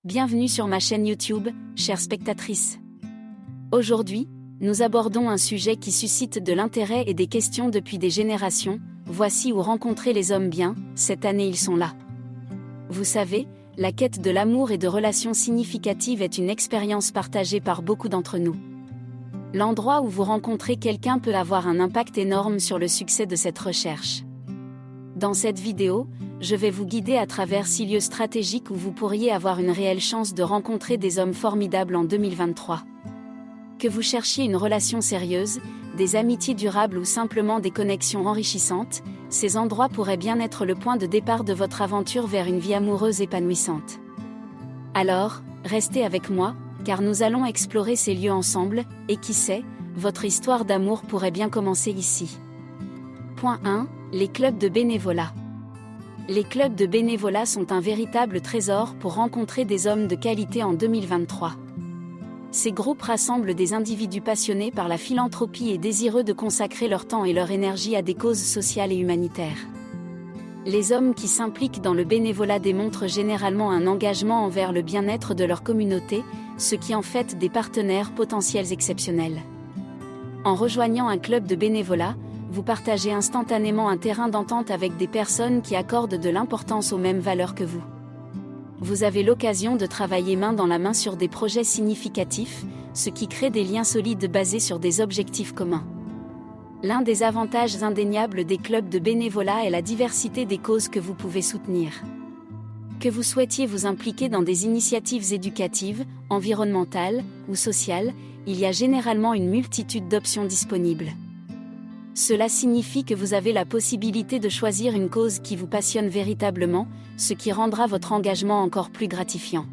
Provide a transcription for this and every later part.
Bienvenue sur ma chaîne YouTube, chères spectatrices. Aujourd'hui, nous abordons un sujet qui suscite de l'intérêt et des questions depuis des générations. Voici où rencontrer les hommes bien, cette année ils sont là. Vous savez, la quête de l'amour et de relations significatives est une expérience partagée par beaucoup d'entre nous. L'endroit où vous rencontrez quelqu'un peut avoir un impact énorme sur le succès de cette recherche. Dans cette vidéo, je vais vous guider à travers 6 lieux stratégiques où vous pourriez avoir une réelle chance de rencontrer des hommes formidables en 2023. Que vous cherchiez une relation sérieuse, des amitiés durables ou simplement des connexions enrichissantes, ces endroits pourraient bien être le point de départ de votre aventure vers une vie amoureuse épanouissante. Alors, restez avec moi, car nous allons explorer ces lieux ensemble, et qui sait, votre histoire d'amour pourrait bien commencer ici. Point 1. Les clubs de bénévolat. Les clubs de bénévolat sont un véritable trésor pour rencontrer des hommes de qualité en 2023. Ces groupes rassemblent des individus passionnés par la philanthropie et désireux de consacrer leur temps et leur énergie à des causes sociales et humanitaires. Les hommes qui s'impliquent dans le bénévolat démontrent généralement un engagement envers le bien-être de leur communauté, ce qui en fait des partenaires potentiels exceptionnels. En rejoignant un club de bénévolat, vous partagez instantanément un terrain d'entente avec des personnes qui accordent de l'importance aux mêmes valeurs que vous. Vous avez l'occasion de travailler main dans la main sur des projets significatifs, ce qui crée des liens solides basés sur des objectifs communs. L'un des avantages indéniables des clubs de bénévolat est la diversité des causes que vous pouvez soutenir. Que vous souhaitiez vous impliquer dans des initiatives éducatives, environnementales ou sociales, il y a généralement une multitude d'options disponibles. Cela signifie que vous avez la possibilité de choisir une cause qui vous passionne véritablement, ce qui rendra votre engagement encore plus gratifiant.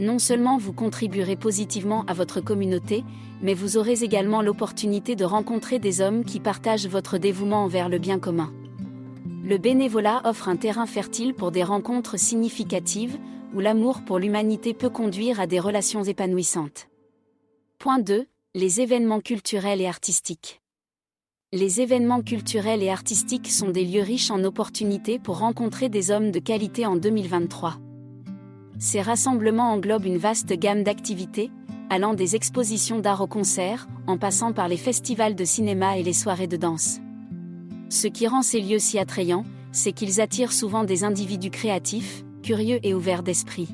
Non seulement vous contribuerez positivement à votre communauté, mais vous aurez également l'opportunité de rencontrer des hommes qui partagent votre dévouement envers le bien commun. Le bénévolat offre un terrain fertile pour des rencontres significatives, où l'amour pour l'humanité peut conduire à des relations épanouissantes. Point 2. Les événements culturels et artistiques. Les événements culturels et artistiques sont des lieux riches en opportunités pour rencontrer des hommes de qualité en 2023. Ces rassemblements englobent une vaste gamme d'activités, allant des expositions d'art aux concerts, en passant par les festivals de cinéma et les soirées de danse. Ce qui rend ces lieux si attrayants, c'est qu'ils attirent souvent des individus créatifs, curieux et ouverts d'esprit.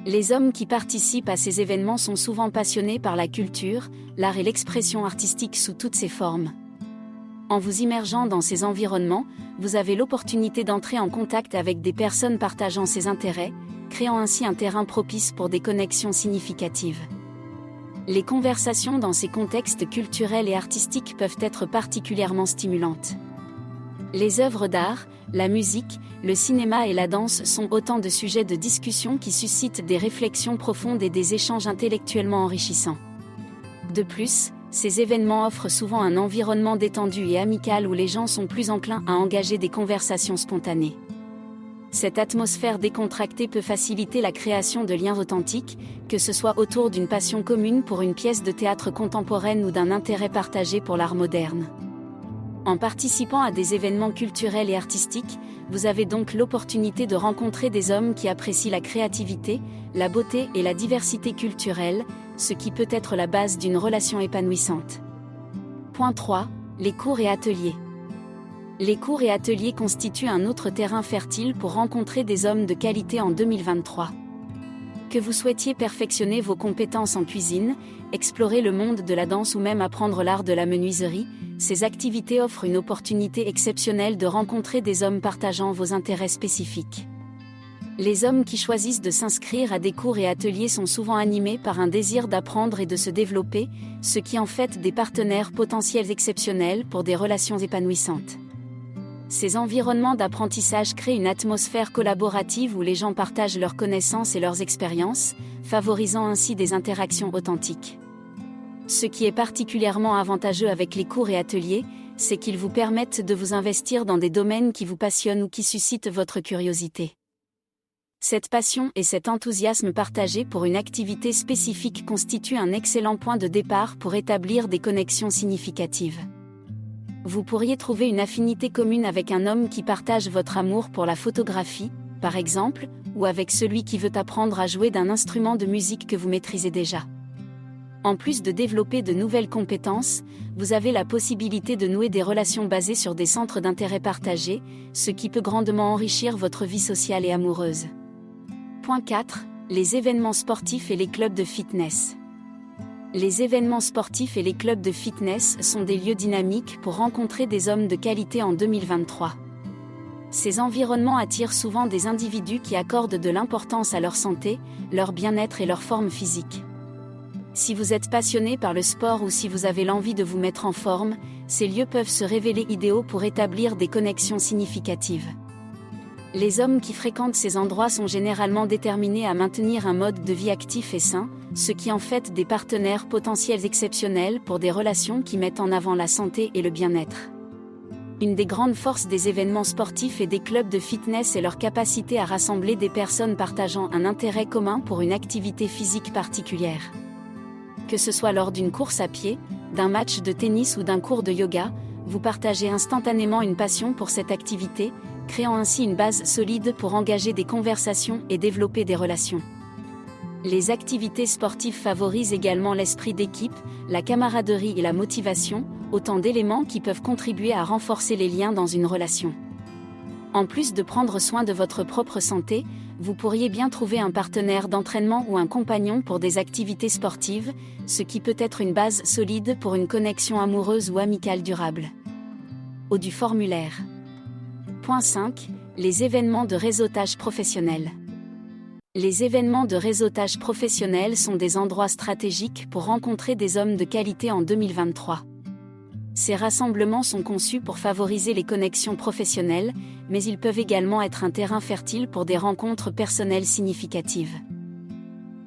Les hommes qui participent à ces événements sont souvent passionnés par la culture, l'art et l'expression artistique sous toutes ses formes. En vous immergeant dans ces environnements, vous avez l'opportunité d'entrer en contact avec des personnes partageant ces intérêts, créant ainsi un terrain propice pour des connexions significatives. Les conversations dans ces contextes culturels et artistiques peuvent être particulièrement stimulantes. Les œuvres d'art, la musique, le cinéma et la danse sont autant de sujets de discussion qui suscitent des réflexions profondes et des échanges intellectuellement enrichissants. De plus, ces événements offrent souvent un environnement détendu et amical où les gens sont plus enclins à engager des conversations spontanées. Cette atmosphère décontractée peut faciliter la création de liens authentiques, que ce soit autour d'une passion commune pour une pièce de théâtre contemporaine ou d'un intérêt partagé pour l'art moderne. En participant à des événements culturels et artistiques, vous avez donc l'opportunité de rencontrer des hommes qui apprécient la créativité, la beauté et la diversité culturelle, ce qui peut être la base d'une relation épanouissante. Point 3. Les cours et ateliers. Les cours et ateliers constituent un autre terrain fertile pour rencontrer des hommes de qualité en 2023. Que vous souhaitiez perfectionner vos compétences en cuisine, explorer le monde de la danse ou même apprendre l'art de la menuiserie, ces activités offrent une opportunité exceptionnelle de rencontrer des hommes partageant vos intérêts spécifiques. Les hommes qui choisissent de s'inscrire à des cours et ateliers sont souvent animés par un désir d'apprendre et de se développer, ce qui en fait des partenaires potentiels exceptionnels pour des relations épanouissantes. Ces environnements d'apprentissage créent une atmosphère collaborative où les gens partagent leurs connaissances et leurs expériences, favorisant ainsi des interactions authentiques. Ce qui est particulièrement avantageux avec les cours et ateliers, c'est qu'ils vous permettent de vous investir dans des domaines qui vous passionnent ou qui suscitent votre curiosité. Cette passion et cet enthousiasme partagé pour une activité spécifique constituent un excellent point de départ pour établir des connexions significatives. Vous pourriez trouver une affinité commune avec un homme qui partage votre amour pour la photographie, par exemple, ou avec celui qui veut apprendre à jouer d'un instrument de musique que vous maîtrisez déjà. En plus de développer de nouvelles compétences, vous avez la possibilité de nouer des relations basées sur des centres d'intérêt partagés, ce qui peut grandement enrichir votre vie sociale et amoureuse. Point 4. Les événements sportifs et les clubs de fitness. Les événements sportifs et les clubs de fitness sont des lieux dynamiques pour rencontrer des hommes de qualité en 2023. Ces environnements attirent souvent des individus qui accordent de l'importance à leur santé, leur bien-être et leur forme physique. Si vous êtes passionné par le sport ou si vous avez l'envie de vous mettre en forme, ces lieux peuvent se révéler idéaux pour établir des connexions significatives. Les hommes qui fréquentent ces endroits sont généralement déterminés à maintenir un mode de vie actif et sain, ce qui en fait des partenaires potentiels exceptionnels pour des relations qui mettent en avant la santé et le bien-être. Une des grandes forces des événements sportifs et des clubs de fitness est leur capacité à rassembler des personnes partageant un intérêt commun pour une activité physique particulière. Que ce soit lors d'une course à pied, d'un match de tennis ou d'un cours de yoga, vous partagez instantanément une passion pour cette activité, créant ainsi une base solide pour engager des conversations et développer des relations. Les activités sportives favorisent également l'esprit d'équipe, la camaraderie et la motivation, autant d'éléments qui peuvent contribuer à renforcer les liens dans une relation. En plus de prendre soin de votre propre santé, vous pourriez bien trouver un partenaire d'entraînement ou un compagnon pour des activités sportives, ce qui peut être une base solide pour une connexion amoureuse ou amicale durable. Au du formulaire. Point 5. Les événements de réseautage professionnel. Les événements de réseautage professionnel sont des endroits stratégiques pour rencontrer des hommes de qualité en 2023. Ces rassemblements sont conçus pour favoriser les connexions professionnelles, mais ils peuvent également être un terrain fertile pour des rencontres personnelles significatives.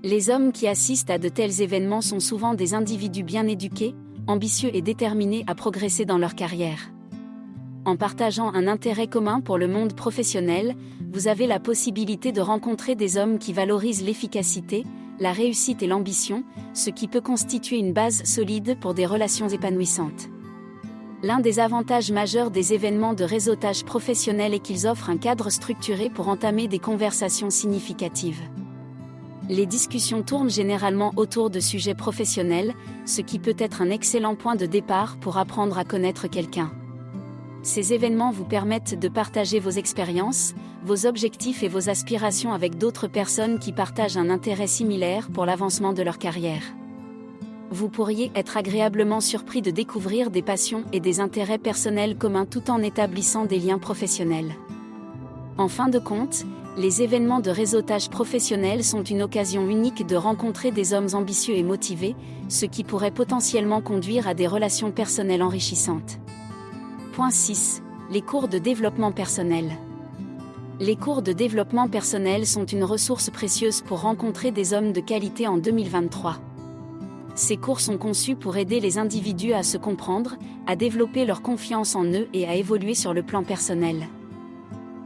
Les hommes qui assistent à de tels événements sont souvent des individus bien éduqués, ambitieux et déterminés à progresser dans leur carrière. En partageant un intérêt commun pour le monde professionnel, vous avez la possibilité de rencontrer des hommes qui valorisent l'efficacité, la réussite et l'ambition, ce qui peut constituer une base solide pour des relations épanouissantes. L'un des avantages majeurs des événements de réseautage professionnel est qu'ils offrent un cadre structuré pour entamer des conversations significatives. Les discussions tournent généralement autour de sujets professionnels, ce qui peut être un excellent point de départ pour apprendre à connaître quelqu'un. Ces événements vous permettent de partager vos expériences, vos objectifs et vos aspirations avec d'autres personnes qui partagent un intérêt similaire pour l'avancement de leur carrière. Vous pourriez être agréablement surpris de découvrir des passions et des intérêts personnels communs tout en établissant des liens professionnels. En fin de compte, les événements de réseautage professionnel sont une occasion unique de rencontrer des hommes ambitieux et motivés, ce qui pourrait potentiellement conduire à des relations personnelles enrichissantes. Point 6. Les cours de développement personnel. Les cours de développement personnel sont une ressource précieuse pour rencontrer des hommes de qualité en 2023. Ces cours sont conçus pour aider les individus à se comprendre, à développer leur confiance en eux et à évoluer sur le plan personnel.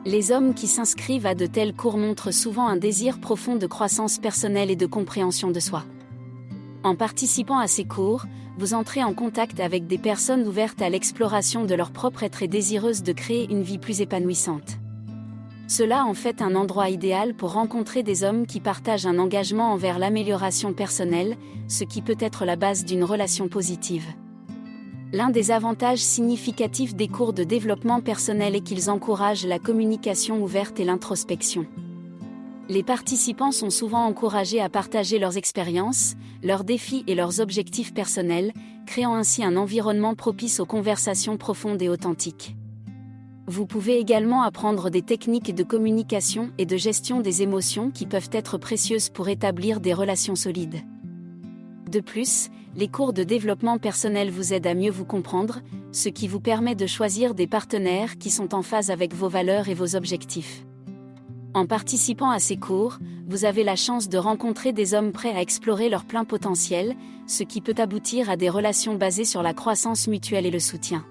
Les hommes qui s'inscrivent à de tels cours montrent souvent un désir profond de croissance personnelle et de compréhension de soi. En participant à ces cours, vous entrez en contact avec des personnes ouvertes à l'exploration de leur propre être et désireuses de créer une vie plus épanouissante. Cela en fait un endroit idéal pour rencontrer des hommes qui partagent un engagement envers l'amélioration personnelle, ce qui peut être la base d'une relation positive. L'un des avantages significatifs des cours de développement personnel est qu'ils encouragent la communication ouverte et l'introspection. Les participants sont souvent encouragés à partager leurs expériences, leurs défis et leurs objectifs personnels, créant ainsi un environnement propice aux conversations profondes et authentiques. Vous pouvez également apprendre des techniques de communication et de gestion des émotions qui peuvent être précieuses pour établir des relations solides. De plus, les cours de développement personnel vous aident à mieux vous comprendre, ce qui vous permet de choisir des partenaires qui sont en phase avec vos valeurs et vos objectifs. En participant à ces cours, vous avez la chance de rencontrer des hommes prêts à explorer leur plein potentiel, ce qui peut aboutir à des relations basées sur la croissance mutuelle et le soutien.